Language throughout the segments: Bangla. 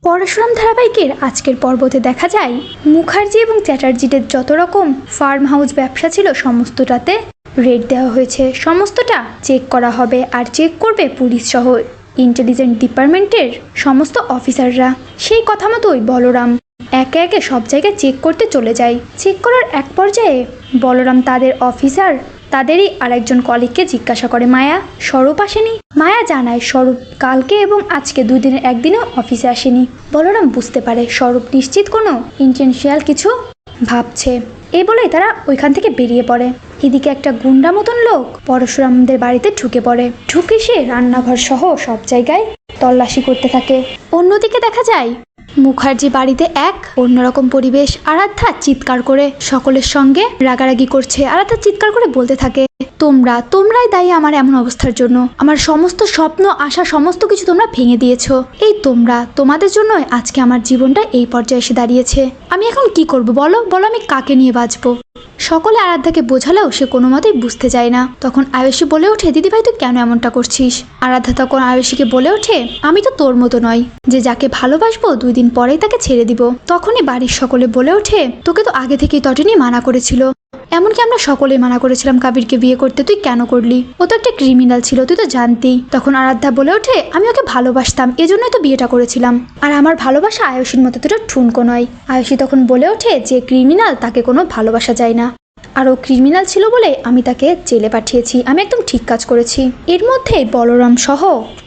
পরশুরাম ধারাবাহিকের আজকের পর্বতে দেখা যায় মুখার্জি এবং চ্যাটার্জিদের যত রকম ফার্ম হাউস ব্যবসা ছিল সমস্তটাতে রেড দেওয়া হয়েছে, সমস্তটা চেক করা হবে আর চেক করবে পুলিশ সহ ইন্টেলিজেন্ট ডিপার্টমেন্টের সমস্ত অফিসাররা। সেই কথা মতোই বলরাম একে একে সব জায়গায় চেক করতে চলে যায়। চেক করার এক পর্যায়ে বলরাম তাদের অফিসার তাদেরই আরেকজন কলিগকে জিজ্ঞাসা করে, মায়া স্বরূপ আসেনি? মায়া জানায় স্বরূপ কালকে এবং আজকে দুই দিনের একদিনও অফিসে আসেনি। বলরাম বুঝতে পারে স্বরূপ নিশ্চিত কোনো ইন্টেনশিয়াল কিছু ভাবছে। এই বলেই তারা ওইখান থেকে বেরিয়ে পড়ে। এদিকে একটা গুন্ডা মতন লোক পরশুরামদের বাড়িতে ঢুকে পড়ে। ঢুকে সে রান্নাঘর সহ সব জায়গায় তল্লাশি করতে থাকে। অন্যদিকে দেখা যায় মুখার্জি বাড়িতে এক অন্যরকম পরিবেশ। আরাধ্যা চিৎকার করে সকলের সঙ্গে রাগারাগি করছে। আরাধ্যা চিৎকার করে বলতে থাকে, তোমরাই দায়ী আমার এমন অবস্থার জন্য। আমার সমস্ত স্বপ্ন আশা সমস্ত কিছু তোমরা ভেঙে দিয়েছো। এই তোমাদের জন্যই আজকে আমার জীবনটা এই পর্যায়ে এসে দাঁড়িয়েছে। আমি এখন কি করব বলো আমি কাকে নিয়ে বাঁচবো? সকলে আরাধ্যাকে বোঝালেও সে কোনো মতেই বুঝতে চায় না। তখন আয়ুষী বলে ওঠে, দিদিভাই তুই কেন এমনটা করছিস? আরাধ্যা তখন আয়ুষীকে বলে ওঠে, আমি তো তোর মতো নয় যে যাকে ভালোবাসবো 2 দিন পরেই তাকে ছেড়ে দিব। তখনই বাড়ির সকলে বলে ওঠে, তোকে তো আগে থেকেই তটিনী মানা করেছিল, এমনকি আমরা সকলেই মানা করেছিলাম কাবিরকে বিয়ে করতে, তুই কেন করলি? ও তো একটা ক্রিমিনাল ছিল, তুই তো জানতি। তখন আরাধ্যা বলে ওঠে, আমি ওকে ভালোবাসতাম, এজন্যই তো বিয়েটা করেছিলাম। আর আমার ভালোবাসা আয়ুষীর মতো তোটা ঠুনকো নয়। আয়ুষী তখন বলে ওঠে, যে ক্রিমিনাল তাকে কোনো ভালোবাসা যায় না, আর ও ক্রিমিনাল ছিল বলে আমি তাকে জেলে পাঠিয়েছি। আমি একদম ঠিক কাজ করেছি। এর মধ্যে বলরাম সহ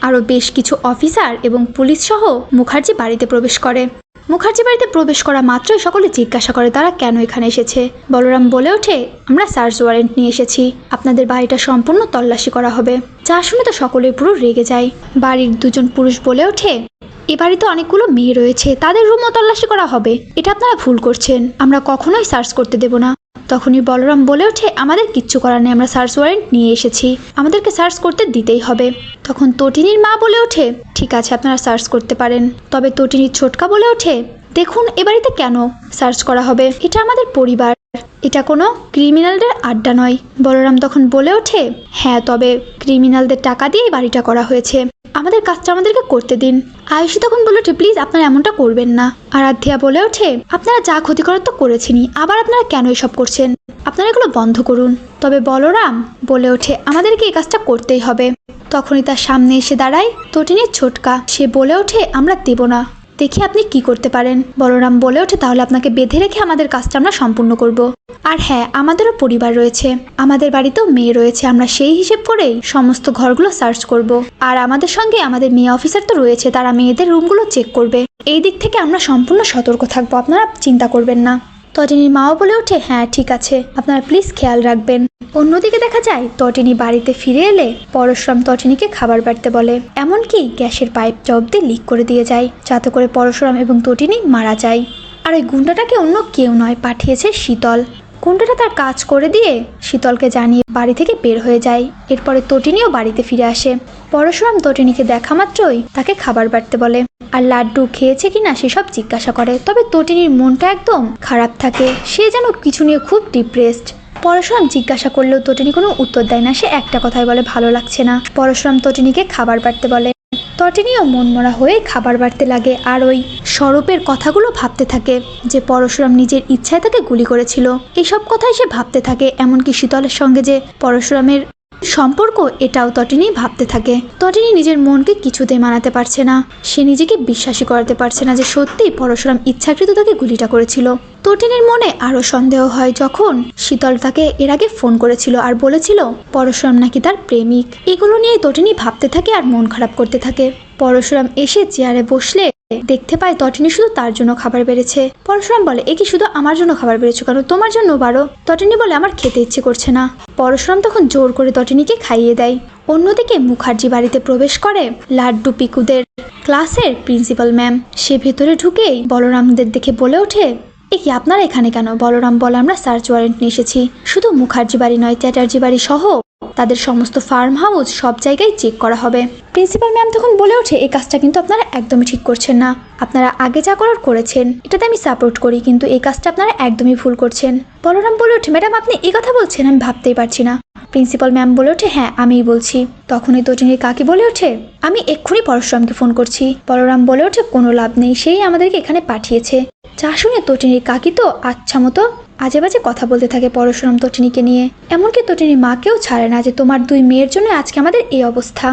আরও বেশ কিছু অফিসার এবং পুলিশ সহ মুখার্জি বাড়িতে প্রবেশ করে। মুখার্জি বাড়িতে প্রবেশ করা মাত্রই সকলে জিজ্ঞাসা করে তারা কেন এখানে এসেছে। বলরাম বলে ওঠে, আমরা সার্চ ওয়ারেন্ট নিয়ে এসেছি, আপনাদের বাড়িটা সম্পূর্ণ তল্লাশি করা হবে। যা শুনে তো সকলে পুরো রেগে যায়। বাড়ির 2জন পুরুষ বলে ওঠে, এ বাড়িতে অনেকগুলো মেয়ে রয়েছে, তাদের রুমও তল্লাশি করা হবে, এটা আপনারা ভুল করছেন, আমরা কখনোই সার্চ করতে দেব না। তখনই বলরাম বলে ওঠে, আমাদের কিচ্ছু করার নেই, আমরা সার্চ ওয়ারেন্ট নিয়ে এসেছি, আমাদেরকে সার্চ করতে দিতেই হবে। তখন তটিনীর মা বলে ওঠে, ঠিক আছে আপনারা সার্চ করতে পারেন। তবে তটিনীর ছোটকা বলে ওঠে, দেখুন এ বাড়িতে কেন সার্চ করা হবে? এটা আমাদের পরিবার, এটা কোনো ক্রিমিনালদের আড্ডা নয়। বলরাম তখন বলে ওঠে, হ্যাঁ তবে ক্রিমিনালদের টাকা দিয়েই বাড়িটা করা হয়েছে, আমাদের কাজটা আমাদেরকে করতে দিন। আয়ুষী তখন বলে ওঠে, প্লিজ আপনারা এমনটা করবেন না। আরাধ্যা বলে ওঠে, আপনারা যা ক্ষতি করার তো করেছেনই, আবার আপনারা কেন এসব করছেন? আপনারা এগুলো বন্ধ করুন। তবে বলরাম বলে ওঠে, আমাদেরকে এই কাজটা করতেই হবে। তখনই তার সামনে এসে দাঁড়ায় তটিনীর ছোটকা। সে বলে ওঠে, আমরা দেব না, দেখি আপনি কি করতে পারেন। বলরাম বলে ওঠে, তাহলে আপনাকে বেঁধে রেখে আমাদের কাজটা আমরা সম্পূর্ণ করব। আর হ্যাঁ, আমাদেরও পরিবার রয়েছে, আমাদের বাড়িতেও মেয়ে রয়েছে, আমরা সেই হিসেব করেই সমস্ত ঘরগুলো সার্চ করব। আর আমাদের সঙ্গে আমাদের মেয়ে অফিসার তো রয়েছে, তারা মেয়েদের রুমগুলো চেক করবে। এই দিক থেকে আমরা সম্পূর্ণ সতর্ক থাকবো, আপনারা চিন্তা করবেন না। তটিনীর মাও বলে ওঠে, হ্যাঁ ঠিক আছে, আপনারা প্লিজ খেয়াল রাখবেন। অন্যদিকে দেখা যায় তটিনী বাড়িতে ফিরে এলে পরশুরাম তটিনীকে খাবার বাড়তে বলে, এমনকি গ্যাসের পাইপ অব্দি লিক করে দিয়ে যায়, যাতে করে পরশুরাম এবং তটিনী মারা যায়। আর ওই গুন্ডাটাকে অন্য কেউ নয়, পাঠিয়েছে শীতল। গুন্ডাটা তার কাজ করে দিয়ে শীতলকে জানিয়ে বাড়ি থেকে বের হয়ে যায়। এরপরে তটিনীও বাড়িতে ফিরে আসে। পরশুরাম তটিনীকে দেখা মাত্রই তাকে খাবার বাড়তে বলে, আর লাড্ডু খেয়েছে কিনা সেসব জিজ্ঞাসা করে। তবে তটিনীর মনটা একদম খারাপ থাকে, সে যেন কিছু নিয়ে খুব ডিপ্রেসড। পরশুরাম জিজ্ঞাসা করলেও তটিনী কোনো উত্তর দেয় না, সে একটা কথাই বলে, ভালো লাগছে না। পরশুরাম তটিনীকে খাবার বাড়তে বলে। তটিনীও মনমরা হয়ে খাবার বাড়তে লাগে, আর ওই স্বরূপের কথাগুলো ভাবতে থাকে যে পরশুরাম নিজের ইচ্ছায় তাকে গুলি করেছিল। এইসব কথাই সে ভাবতে থাকে। এমনকি শীতলের সঙ্গে যে পরশুরামের সম্পর্ক, এটাও তটিনী ভাবতে থাকে। তটিনী নিজের মনকে কিছুতেই মানাতে পারছে না, সে নিজেকে বিশ্বাসই করাতে পারছে না যে সত্যিই পরশুরাম ইচ্ছাকৃত তাকে গুলিটা করেছিল। তটিনীর মনে আরো সন্দেহ হয় যখন শীতল তাকে এর আগে ফোন করেছিল আর বলেছিল পরশুরাম নাকি তার প্রেমিক। এগুলো নিয়ে তটিনী ভাবতে থাকে আর মন খারাপ করতে থাকে। পরশুরাম এসে চেয়ারে বসলে দেখতে পায় তটিনী শুধু তার জন্য খাবার বেড়েছে। পরশুরাম বলে, এ কি শুধু আমার জন্য খাবার বেড়েছো কেন? তোমার জন্য বারো। তটিনী বলে, আমার খেতে ইচ্ছে করছে না। পরশুরাম তখন জোর করে তটিনীকে খাইয়ে দেয়। অন্যদিকে মুখার্জি বাড়িতে প্রবেশ করে লাড্ডু পিকুদের ক্লাসের প্রিন্সিপাল ম্যাম। সে ভেতরে ঢুকেই বলরামদের দেখে বলে ওঠে, এ কি আপনারা এখানে কেন? বলরাম বলে, আমরা সার্চ ওয়ারেন্ট নিয়ে এসেছি, শুধু মুখার্জি বাড়ি নয়, চ্যাটার্জি বাড়ি সহ তাদের সমস্ত ফার্ম হাউস সব জায়গায় চেক করা হবে। প্রিন্সিপাল ম্যাম তখন বলে ওঠে, এই কাজটা কিন্তু আপনারা একদমই ঠিক করছেন না। আপনারা আগে যা করার করেছেন, এটাতে আমি সাপোর্ট করি, কিন্তু এই কাজটা আপনারা একদমই ভুল করছেন। বলরাম বলে ওঠে, ম্যাডাম আপনি এই কথা বলছেন, আমি ভাবতেই পারছি না। প্রিন্সিপাল ম্যাম বলে ওঠে, হ্যাঁ আমিই বলছি। তখনই তটিনীর কাকি বলে ওঠে, আমি এক্ষুনি পরশুরামকে ফোন করছি। বলরাম বলে ওঠে, কোনো লাভ নেই, সেই আমাদেরকে এখানে পাঠিয়েছে। যা শুনে তটিনীর কাকি তো আচ্ছা মতো আজে বাজে কথা বলতে থাকে পরশুরাম তটিনীকে নিয়ে। এমনকি তটিনীর মাকেও ছাড়ে না যে তোমার 2 মেয়ের জন্য আজকে আমাদের এই অবস্থা।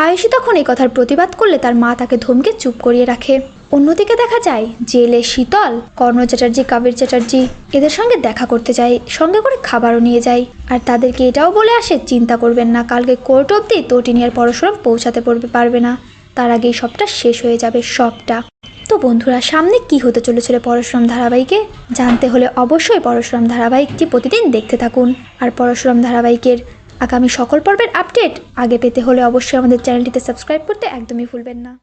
আয়ুষী তখন এই কথার প্রতিবাদ করলে তার মা তাকে ধমকে চুপ করিয়ে রাখে। অন্যদিকে দেখা যায় জেলে শীতল, কর্ণ চ্যাটার্জি, কাবির চ্যাটার্জি এদের সঙ্গে দেখা করতে যায়, সঙ্গে করে খাবারও নিয়ে যায়। আর তাদেরকে এটাও বলে আসে, চিন্তা করবেন না, কালকে কোর্ট অবধি তটিনী আর পরশুরাম পৌঁছাতে পারবে না, তার আগেই সবটা শেষ হয়ে যাবে সবটা। তো বন্ধুরা, সামনে কি হতে চলেছিল পরশুরাম ধারাবাহিকে জানতে হলে অবশ্যই পরশুরাম ধারাবাহিকটি প্রতিদিন দেখতে থাকুন। আর পরশুরাম ধারাবাহিকের আগামী সকল পর্বের আপডেট আগে পেতে হলে অবশ্যই আমাদের চ্যানেলটিতে সাবস্ক্রাইব করতে একদমই ভুলবেন না।